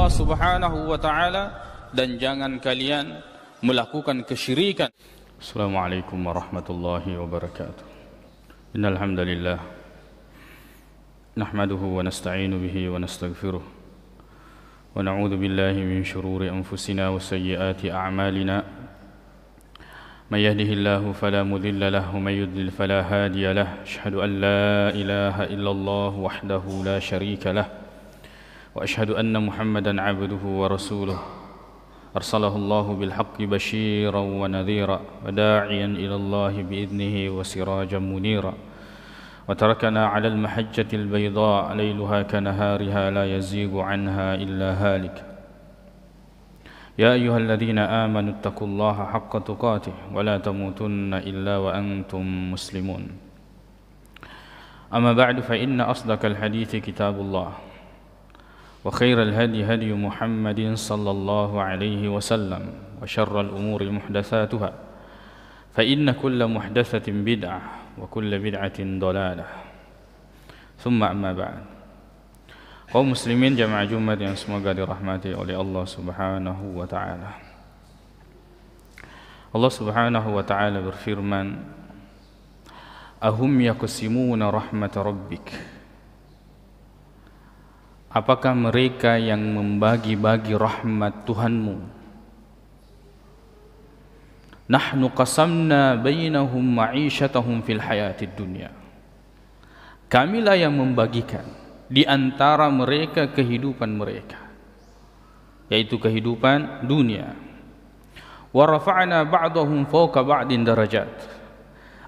Allah Subhanahu wa taala dan jangan kalian melakukan kesyirikan. Assalamualaikum warahmatullahi wabarakatuh. Innal hamdalillah nahmaduhu wa nasta'inu bihi wa nastaghfiruh wa na'udzu billahi min shururi anfusina wa sayyiati a'malina. من يهده الله فلا مضل له ومن يضلل فلا هادي له أشهد أن لا إله إلا الله وحده لا شريك له وأشهد أن محمدا عبده ورسوله أرسله الله بالحق بشيرا ونذيرا وداعيا إلى الله بإذنه وسراجا منيرا وتركنا على المحجة البيضاء ليلها كنهارها لا يزيغ عنها إلا هالك يا أيها الذين آمنوا اتقوا الله حق تقاته ولا تموتن إلا وأنتم مسلمون أما بعد فإن أصدق الحديث كتاب الله وخير الهدي هدي محمد صلى الله عليه وسلم وشر الأمور محدثاتها فإن كل محدثة بدعة وكل بدعة ضلالة ثم أما بعد. Kaum muslimin jamaah Jumat yang semoga dirahmati oleh Allah Subhanahu wa taala. Allah Subhanahu wa taala berfirman, "Ahum yaqsimuna rahmat rabbik?" Apakah mereka yang membagi-bagi rahmat Tuhanmu? Nahnu qasamna bainahum ma'isyatahum fil hayatid dunya. Kamilah yang membagikan di antara mereka kehidupan mereka, yaitu kehidupan dunia. Wa rafa'na ba'dahum fawqa ba'din darajat.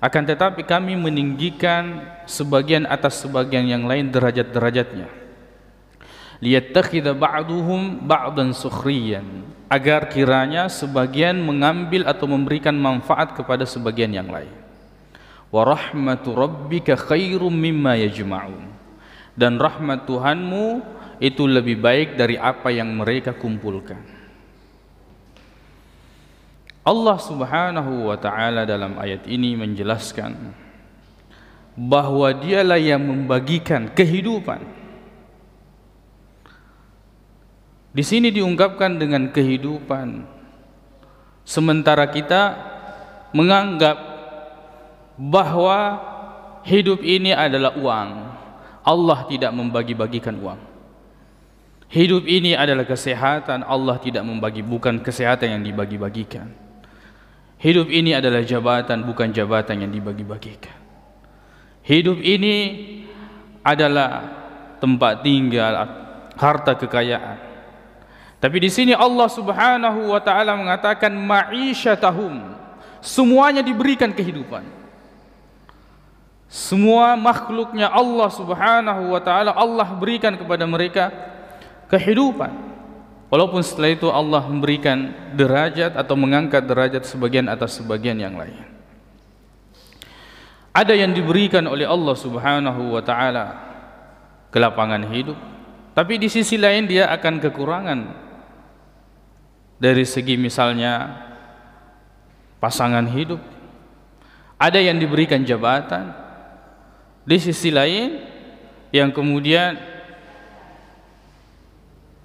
Akan tetapi kami meninggikan sebagian atas sebagian yang lain derajat-derajatnya. Liyattakhidha ba'duhum ba'dan sukhriyan, agar kiranya sebagian mengambil atau memberikan manfaat kepada sebagian yang lain. Wa rahmatu rabbika khairum mimma yajma'un. Dan rahmat Tuhanmu itu lebih baik dari apa yang mereka kumpulkan. Allah Subhanahu wa ta'ala dalam ayat ini menjelaskan bahwa dialah yang membagikan kehidupan. Di sini diungkapkan dengan kehidupan, sementara kita menganggap bahwa hidup ini adalah uang. Allah tidak membagi-bagikan uang. Hidup ini adalah kesehatan, Allah tidak bukan kesehatan yang dibagi-bagikan. Hidup ini adalah jabatan, bukan jabatan yang dibagi-bagikan. Hidup ini adalah tempat tinggal, harta kekayaan. Tapi di sini Allah Subhanahu wa taala mengatakan ma'isyatahum, semuanya diberikan kehidupan. Semua makhluknya Allah Subhanahu wa taala, Allah berikan kepada mereka kehidupan. Walaupun setelah itu Allah memberikan derajat atau mengangkat derajat sebagian atas sebagian yang lain. Ada yang diberikan oleh Allah Subhanahu wa taala kelapangan hidup, tapi di sisi lain dia akan kekurangan dari segi misalnya pasangan hidup. Ada yang diberikan jabatan, di sisi lain yang kemudian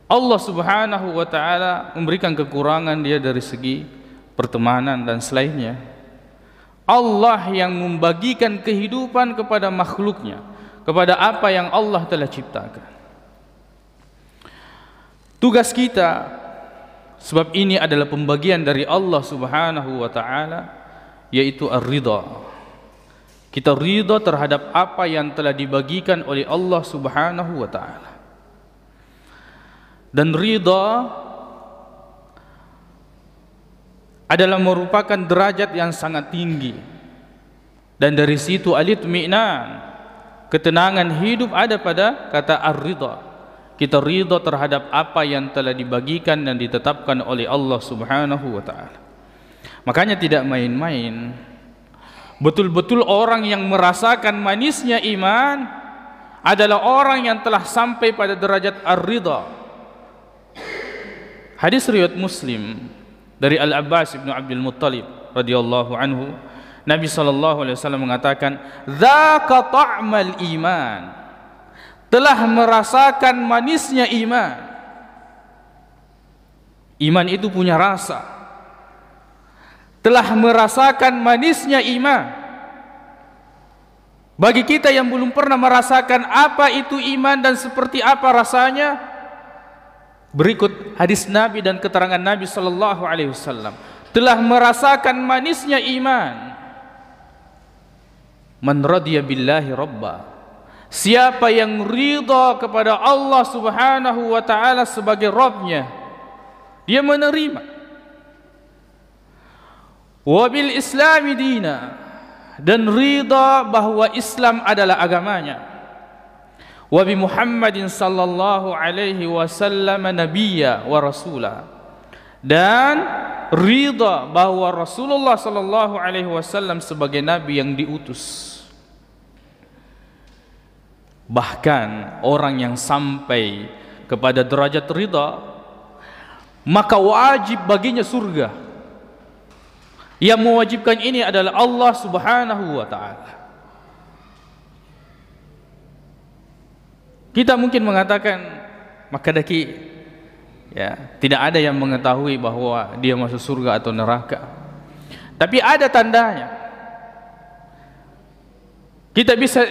Allah Subhanahu wa taala memberikan kekurangan dia dari segi pertemanan dan selainnya. Allah yang membagikan kehidupan kepada makhluknya, kepada apa yang Allah telah ciptakan. Tugas kita, sebab ini adalah pembagian dari Allah Subhanahu wa taala, yaitu ar-ridha. Kita ridha terhadap apa yang telah dibagikan oleh Allah Subhanahu wa taala. Dan ridha adalah merupakan derajat yang sangat tinggi. Dan dari situ al-itmi'nan, ketenangan hidup ada pada kata ar-ridha. Kita ridha terhadap apa yang telah dibagikan dan ditetapkan oleh Allah Subhanahu wa taala. Makanya tidak main-main. Betul-betul orang yang merasakan manisnya iman adalah orang yang telah sampai pada derajat ar-ridha. Hadis riwayat Muslim dari Al-Abbas bin Abdul Muttalib radhiyallahu anhu, Nabi sallallahu alaihi wasallam mengatakan, "Dzaka ta'mal iman." Telah merasakan manisnya iman. Iman itu punya rasa. Telah merasakan manisnya iman. Bagi kita yang belum pernah merasakan apa itu iman dan seperti apa rasanya, berikut hadis Nabi dan keterangan Nabi sallallahu alaihi wasallam. Telah merasakan manisnya iman. Man radiya billahi rabba. Siapa yang ridha kepada Allah Subhanahu wa taala sebagai Rabbnya, dia menerima. Wa bil islami dina, dan ridha bahwa Islam adalah agamanya. Wa bi Muhammadin sallallahu alaihi wasallam nabiyya wa rasula, dan ridha bahwa Rasulullah sallallahu alaihi wasallam sebagai nabi yang diutus. Bahkan orang yang sampai kepada derajat ridha, maka wajib baginya surga. Yang mewajibkan ini adalah Allah Subhanahu wa ta'ala. Kita mungkin mengatakan, maka daki, ya, tidak ada yang mengetahui bahwa dia masuk surga atau neraka. Tapi ada tandanya. Kita bisa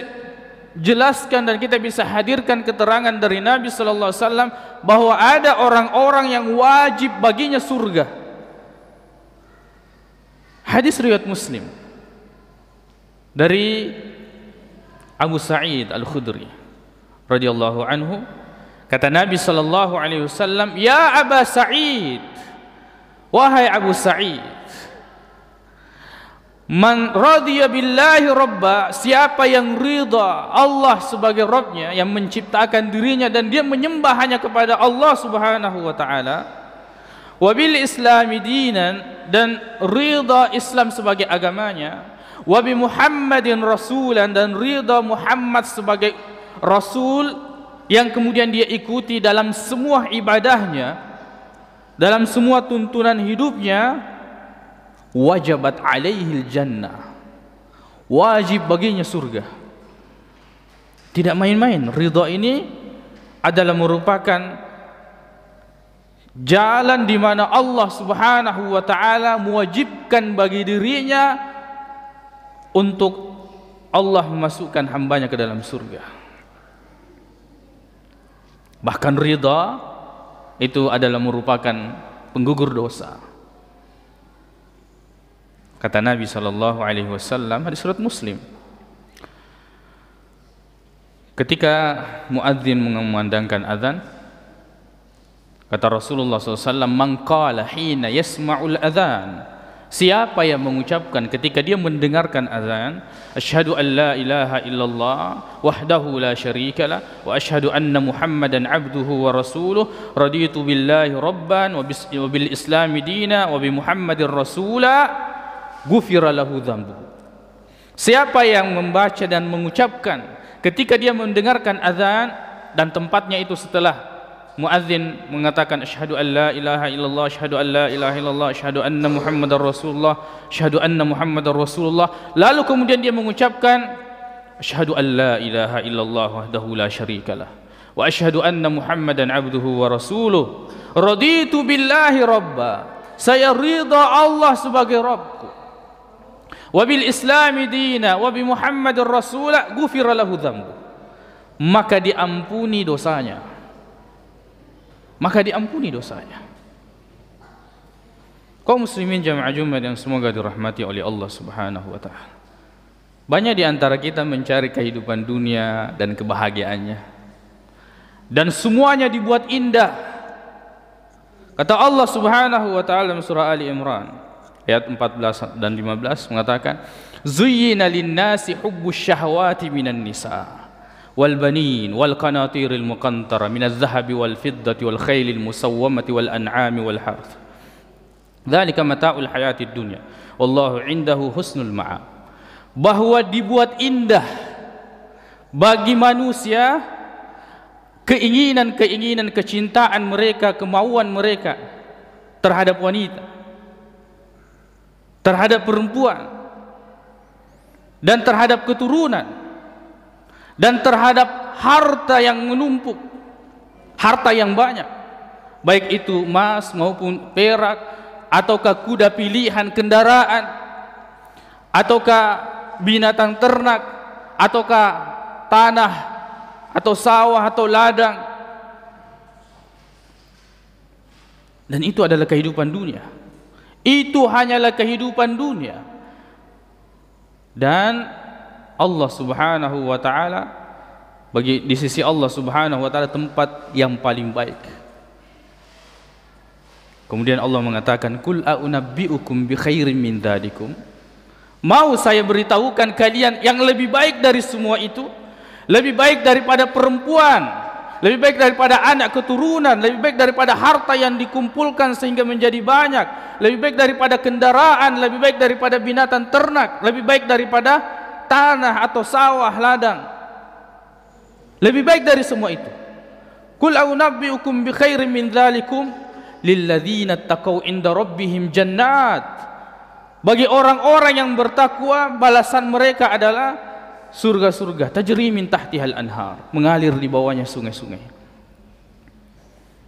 jelaskan dan kita bisa hadirkan keterangan dari Nabi sallallahu alaihi wasallam bahwa ada orang-orang yang wajib baginya surga. Hadis riwayat Muslim dari Abu Sa'id Al-Khudri radhiyallahu anhu, kata Nabi sallallahu alaihi wasallam, "Ya Aba Sa'id, wahai Abu Sa'id, man radiya billahi rabba, siapa yang ridha Allah sebagai Rabbnya, yang menciptakan dirinya dan dia menyembah hanya kepada Allah Subhanahu wa ta'ala, wa bil islami dinan, dan ridha Islam sebagai agamanya, wa bi Muhammadin rasulan, dan ridha Muhammad sebagai rasul yang kemudian dia ikuti dalam semua ibadahnya, dalam semua tuntunan hidupnya, wajabat alaihil jannah, wajib baginya surga." Tidak main-main. Ridha ini adalah merupakan jalan di mana Allah Subhanahu wa taala mewajibkan bagi dirinya untuk Allah memasukkan hambanya ke dalam surga. Bahkan ridha itu adalah merupakan penggugur dosa. Kata Nabi sallallahu alaihi wasallam hadis surat Muslim, ketika muadzin mengumandangkan azan, kata Rasulullah SAW, "Man qala hina yasma'ul adzan", siapa yang mengucapkan ketika dia mendengarkan azan, "Asyhadu an la ilaha illallah wahdahu la syarikalah wa asyhadu anna Muhammadan abduhu wa rasuluh, raditu billahi rabban wa bil islami dina wa bi Muhammadin rasula, ghufira lahu dzambuhu." Siapa yang membaca dan mengucapkan ketika dia mendengarkan azan, dan tempatnya itu setelah muadzin mengatakan asyhadu an la ilaha illallah, asyhadu an la ilaha illallah, asyhadu anna Muhammadar rasulullah, asyhadu anna Muhammadar rasulullah, lalu kemudian dia mengucapkan asyhadu an la ilaha illallah wahdahu la syarikalah wa asyhadu anna Muhammadan abduhu wa rasuluh, raditu billahi rabba, saya ridha Allah sebagai Rabbku, wa bil islami dina wa bi Muhammadin rasula, ghufira lahu dzambu, maka diampuni dosanya, maka diampuni dosanya. Kaum muslimin jamaah Jumat yang semoga dirahmati oleh Allah Subhanahu wa taala, banyak di antara kita mencari kehidupan dunia dan kebahagiaannya, dan semuanya dibuat indah. Kata Allah Subhanahu wa taala dalam surah Ali Imran ayat 14 dan 15 mengatakan, "Zuyyina lin-nasi hubbus syahawati minan nisa wal banin wal qanatiril muqantara minadh dhahabi wal fiddati wal khailil musawwamati wal an'ami wal harth. Dzalika mata'ul hayatid dunya wallahu 'indahu husnul ma'ab." Bahwa dibuat indah bagi manusia keinginan-keinginan, kecintaan mereka, kemauan mereka terhadap wanita, terhadap perempuan, dan terhadap keturunan, dan terhadap harta yang menumpuk, harta yang banyak. baik itu emas maupun perak, ataukah kuda pilihan kendaraan, ataukah binatang ternak, ataukah tanah atau sawah atau ladang. Dan itu adalah kehidupan dunia. Itu hanyalah kehidupan dunia. Dan Allah Subhanahu wa taala, di sisi Allah Subhanahu wa taala tempat yang paling baik. Kemudian Allah mengatakan, "Qul a'unabbi'ukum bi khairin min dzalikum." Mau saya beritahukan kalian yang lebih baik dari semua itu? Lebih baik daripada perempuan, lebih baik daripada anak keturunan, lebih baik daripada harta yang dikumpulkan sehingga menjadi banyak, lebih baik daripada kendaraan, lebih baik daripada binatang ternak, lebih baik daripada tanah atau sawah ladang. Lebih baik dari semua itu. Qul a'unabbi'ukum bi khairin min dzalikum lilladzina taqaw 'inda rabbihim jannat. Bagi orang-orang yang bertakwa, balasan mereka adalah surga-surga, tajri min tahtihal anhar, mengalir di bawahnya sungai-sungai.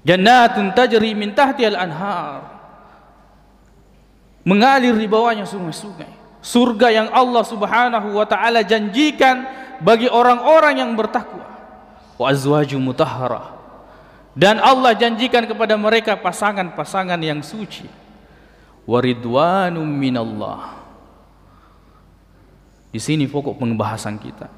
Jannatun tajri min tahtihal anhar, mengalir di bawahnya sungai-sungai. Surga yang Allah Subhanahu wa taala janjikan bagi orang-orang yang bertakwa. Wa azwaju mutahharah, dan Allah janjikan kepada mereka pasangan-pasangan yang suci. Wa ridwanum minallah. Di sini pokok pembahasan kita.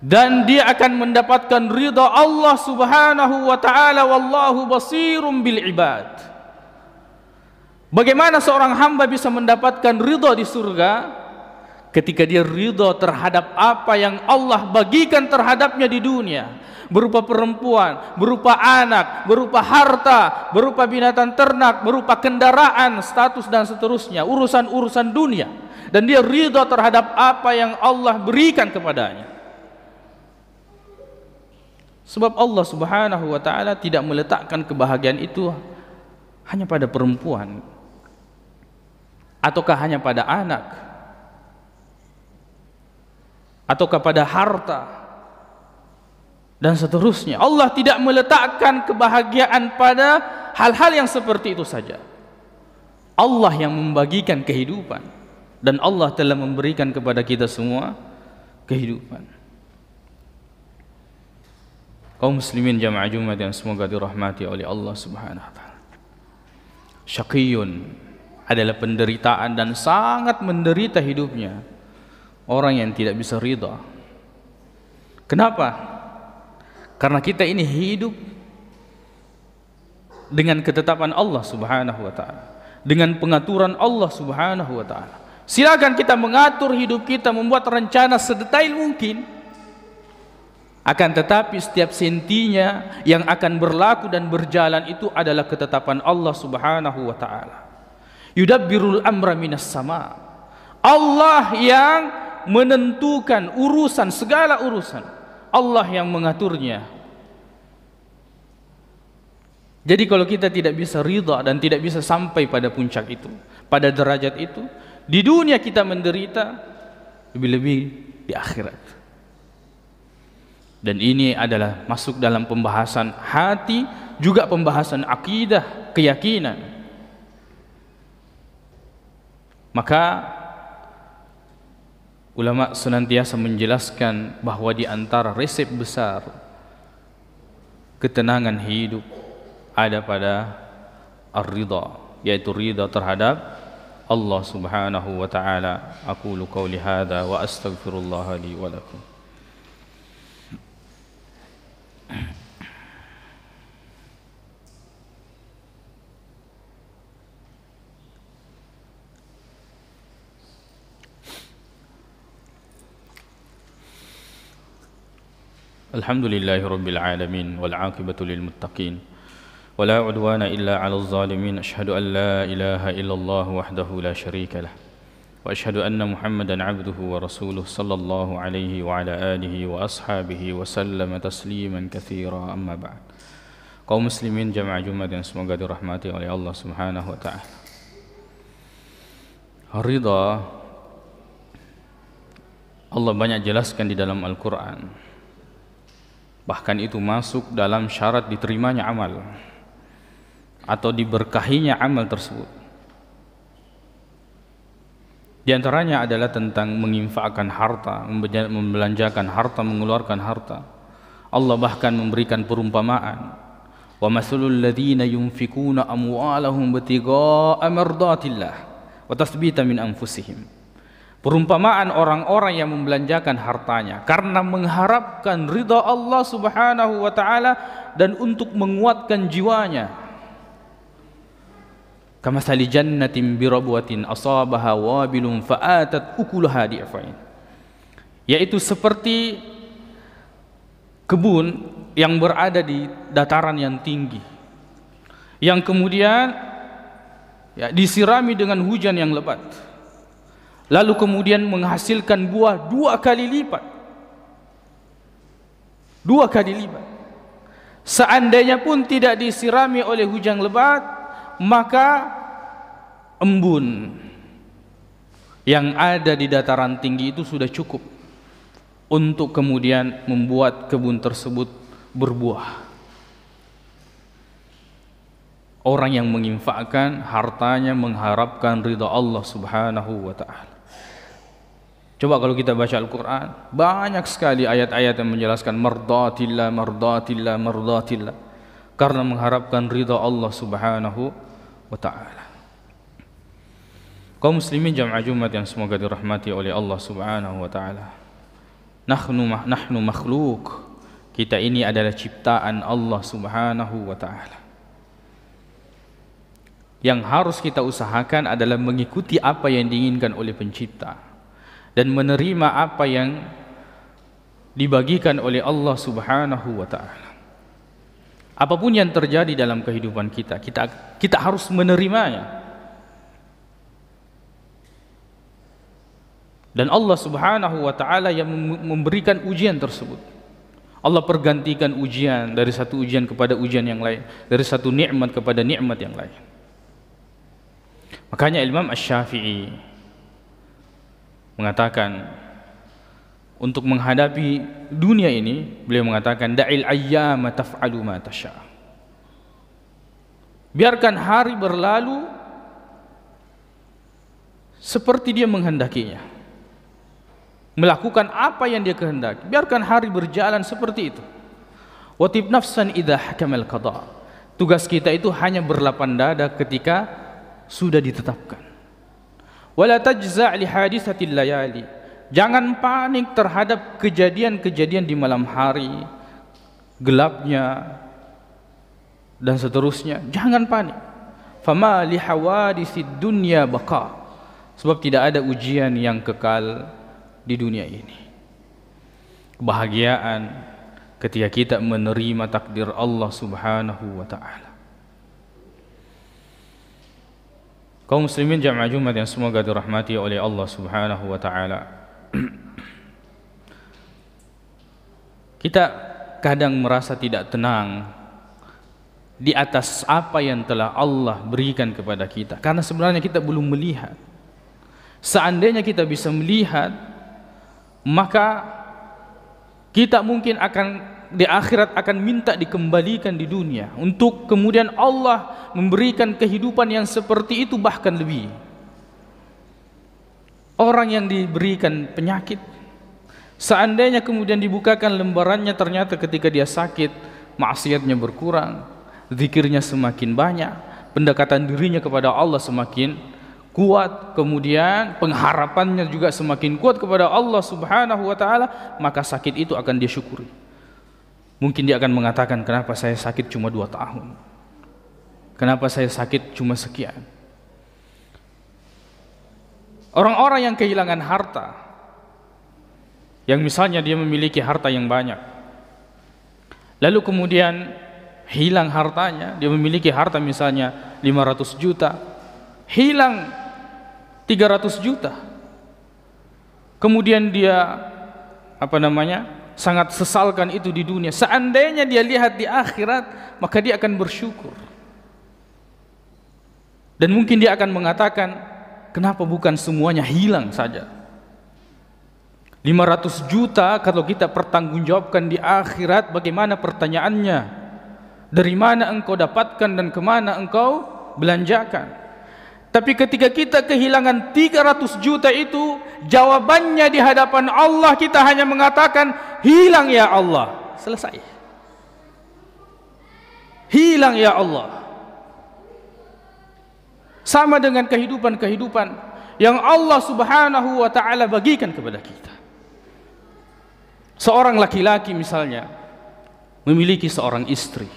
Dan dia akan mendapatkan ridha Allah Subhanahu wa taala, wallahu basirum bil ibad. Bagaimana seorang hamba bisa mendapatkan ridha di surga? Ketika dia ridha terhadap apa yang Allah bagikan terhadapnya di dunia, berupa perempuan, berupa anak, berupa harta, berupa binatang ternak, berupa kendaraan, status dan seterusnya, urusan-urusan dunia. Dan dia ridha terhadap apa yang Allah berikan kepadanya. Sebab Allah Subhanahu wa taala tidak meletakkan kebahagiaan itu hanya pada perempuan, ataukah hanya pada anak, ataukah pada harta dan seterusnya. Allah tidak meletakkan kebahagiaan pada hal-hal yang seperti itu saja. Allah yang membagikan kehidupan, dan Allah telah memberikan kepada kita semua kehidupan. Kaum muslimin jamaah Jumat yang semoga dirahmati oleh Allah Subhanahu wa taala. Syaqiyun adalah penderitaan dan sangat menderita hidupnya orang yang tidak bisa ridha. Kenapa? Karena kita ini hidup dengan ketetapan Allah Subhanahu wa taala, dengan pengaturan Allah Subhanahu wa taala. Silakan kita mengatur hidup kita, membuat rencana sedetail mungkin. Akan tetapi setiap sentinya yang akan berlaku dan berjalan itu adalah ketetapan Allah Subhanahu wa taala. Yudabbirul amra minas sama. Allah yang menentukan urusan, segala urusan. Allah yang mengaturnya. Jadi kalau kita tidak bisa ridha dan tidak bisa sampai pada puncak itu, pada derajat itu, di dunia kita menderita, lebih-lebih di akhirat. Dan ini adalah masuk dalam pembahasan hati, juga pembahasan akidah, keyakinan. Maka ulama senantiasa menjelaskan bahwa di antara resep besar ketenangan hidup ada pada ar-ridha, yaitu ridha terhadap Allah Subhanahu wa taala. Aqulu qouli hadza wa astaghfirullah li wa lakum. Alhamdulillahi rabbil alamin wal 'aqibatu lil muttaqin wala 'udwana illa 'alal zalimin. Asyhadu an la ilaha illallah wahdahu la syarika lah wa asyhadu anna Muhammadan 'abduhu wa rasuluh sallallahu alaihi wa ala alihi wa ashabihi wa sallama tasliman katsira. Amma ba'd. Kaum muslimin jamaah Jumat yang semoga dirahmati oleh Allah Subhanahu wa taala. Ridha Allah banyak jelaskan di dalam Al-Qur'an. Bahkan itu masuk dalam syarat diterimanya amal. atau diberkahinya amal tersebut. Di antaranya adalah tentang menginfakkan harta, membelanjakan harta, mengeluarkan harta. Allah bahkan memberikan perumpamaan, wa masalul ladzina yunfikuna amwalahum ibtigha'a mardatillah wa tasbita min anfusihim. Perumpamaan orang-orang yang membelanjakan hartanya karena mengharapkan ridha Allah Subhanahu wa taala dan untuk menguatkan jiwanya. Kamathali jannatin birabwatin asabaha wabilun fa'atat ukulaha di'fain. Yaitu seperti kebun yang berada di dataran yang tinggi, yang kemudian disirami dengan hujan yang lebat, lalu kemudian menghasilkan buah 2 kali lipat. 2 kali lipat. Seandainya pun tidak disirami oleh hujan lebat, maka embun yang ada di dataran tinggi itu sudah cukup untuk kemudian membuat kebun tersebut berbuah. Orang yang menginfakkan hartanya mengharapkan ridha Allah Subhanahu wa ta'ala. Coba kalau kita baca Al-Quran, banyak sekali ayat-ayat yang menjelaskan mardatillah, mardatillah, mardatillah, karena mengharapkan ridha Allah Subhanahu wa ta'ala. Kaum muslimin jamaah Jumat yang semoga dirahmati oleh Allah Subhanahu wa ta'ala, nahnu makhluk. Kita ini adalah ciptaan Allah Subhanahu wa ta'ala. Yang harus kita usahakan adalah mengikuti apa yang diinginkan oleh pencipta dan menerima apa yang dibagikan oleh Allah Subhanahu wa ta'ala. Apapun yang terjadi dalam kehidupan kita harus menerimanya. Dan Allah Subhanahu wa ta'ala yang memberikan ujian tersebut. Allah pergantikan ujian dari satu ujian kepada ujian yang lain, dari satu nikmat kepada nikmat yang lain. Makanya Imam Asy-Syafi'i mengatakan, untuk menghadapi dunia ini, beliau mengatakan da'il ayyama taf'alu ma tasha'. Biarkan hari berlalu seperti dia menghendakinya, melakukan apa yang dia kehendaki. Biarkan hari berjalan seperti itu. Watib nafsan idza hakamal qada. Tugas kita itu hanya berlapang dada ketika sudah ditetapkan. Wala tajza' li hadisatil layali. Jangan panik terhadap kejadian-kejadian di malam hari, gelapnya dan seterusnya. Jangan panik. Fama li hawadisid dunya baqa. Sebab tidak ada ujian yang kekal di dunia ini. Kebahagiaan ketika kita menerima takdir Allah Subhanahu wa ta'ala. Kaum muslimin jamaah Jumat yang semoga dirahmati oleh Allah Subhanahu wa ta'ala. Kita kadang merasa tidak tenang di atas apa yang telah Allah berikan kepada kita, karena sebenarnya kita belum melihat. Seandainya kita bisa melihat, maka kita mungkin akan di akhirat akan minta dikembalikan di dunia, untuk kemudian Allah memberikan kehidupan yang seperti itu, bahkan lebih. Orang yang diberikan penyakit, seandainya kemudian dibukakan lembarannya, ternyata ketika dia sakit, maksiatnya berkurang, zikirnya semakin banyak, pendekatan dirinya kepada Allah semakin kuat, kemudian pengharapannya juga semakin kuat kepada Allah Subhanahu wa ta'ala, maka sakit itu akan dia syukuri. Mungkin dia akan mengatakan, kenapa saya sakit cuma 2 tahun? Kenapa saya sakit cuma sekian? Orang-orang yang kehilangan harta, yang misalnya dia memiliki harta yang banyak, lalu kemudian hilang hartanya, dia memiliki harta misalnya 500 juta, hilang 300 juta. Kemudian dia sangat sesalkan itu di dunia. Seandainya dia lihat di akhirat, maka dia akan bersyukur. Dan mungkin dia akan mengatakan, kenapa bukan semuanya hilang saja? 500 juta kalau kita pertanggungjawabkan di akhirat, bagaimana pertanyaannya? Dari mana engkau dapatkan dan kemana engkau belanjakan? Tapi ketika kita kehilangan 300 juta itu, jawabannya di hadapan Allah kita hanya mengatakan, hilang ya Allah. Selesai. Hilang ya Allah. Sama dengan kehidupan-kehidupan yang Allah subhanahu wa ta'ala bagikan kepada kita. Seorang laki-laki misalnya memiliki seorang istri.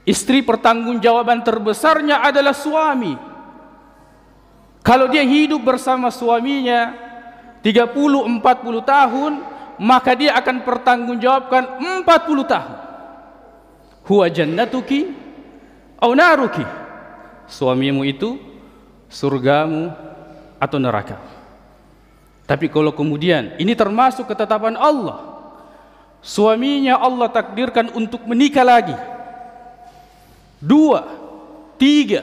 Istri pertanggungjawaban terbesarnya adalah suami. Kalau dia hidup bersama suaminya 30-40 tahun, maka dia akan pertanggungjawabkan 40 tahun. Huwa jannatuki au naruki. Suamimu itu surgamu atau neraka. Tapi kalau kemudian ini termasuk ketetapan Allah, suaminya Allah takdirkan untuk menikah lagi 2, 3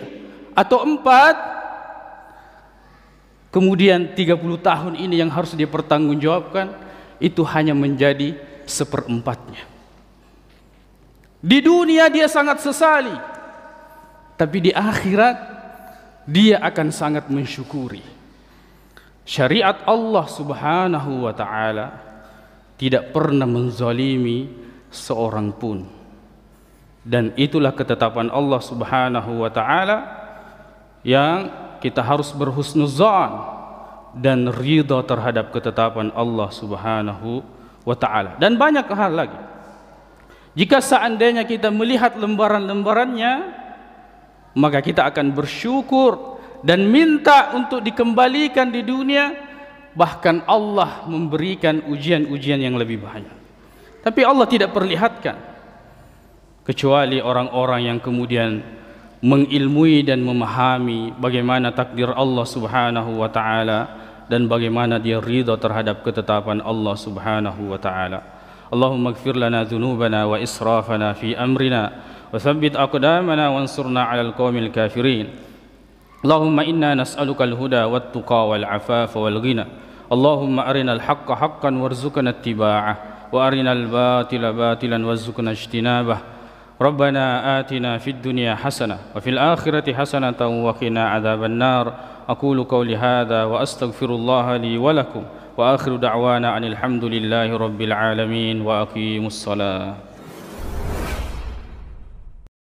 atau 4, kemudian 30 tahun ini yang harus dia pertanggungjawabkan, itu hanya menjadi 1/4-nya. Di dunia dia sangat sesali, tapi di akhirat dia akan sangat mensyukuri. Syariat Allah subhanahu wa ta'ala tidak pernah menzalimi seorang pun. Dan itulah ketetapan Allah subhanahu wa ta'ala yang kita harus berhusnuzan dan ridha terhadap ketetapan Allah subhanahu wa ta'ala. Dan banyak hal lagi. Jika seandainya kita melihat lembaran-lembarannya, maka kita akan bersyukur dan minta untuk dikembalikan di dunia. Bahkan Allah memberikan ujian-ujian yang lebih banyak. Tapi Allah tidak perlihatkan, kecuali orang-orang yang kemudian mengilmui dan memahami bagaimana takdir Allah subhanahu wa ta'ala dan bagaimana dia ridha terhadap ketetapan Allah subhanahu wa ta'ala. Allahumma ighfir lana dhunubana wa israfana fi amrina wa thabbit aqdamana wansurna 'alal qaumil kafirin. Allahumma inna nas'aluka al-huda wat-tuqa wal-'afafa wal-ghina. Allahumma arinal haqqa haqqan warzuqna ittiba'ah wa arinal batila batilan warzuqna ijtinabah. Rabbana atina fid dunya hasanah wa fil akhirati hasanatan wa qina adzabannar. Aqulu qawli hadza wa astaghfirullaha li wa lakum wa akhiru da'wana anil hamdulillahi rabbil alamin wa aqimus salat.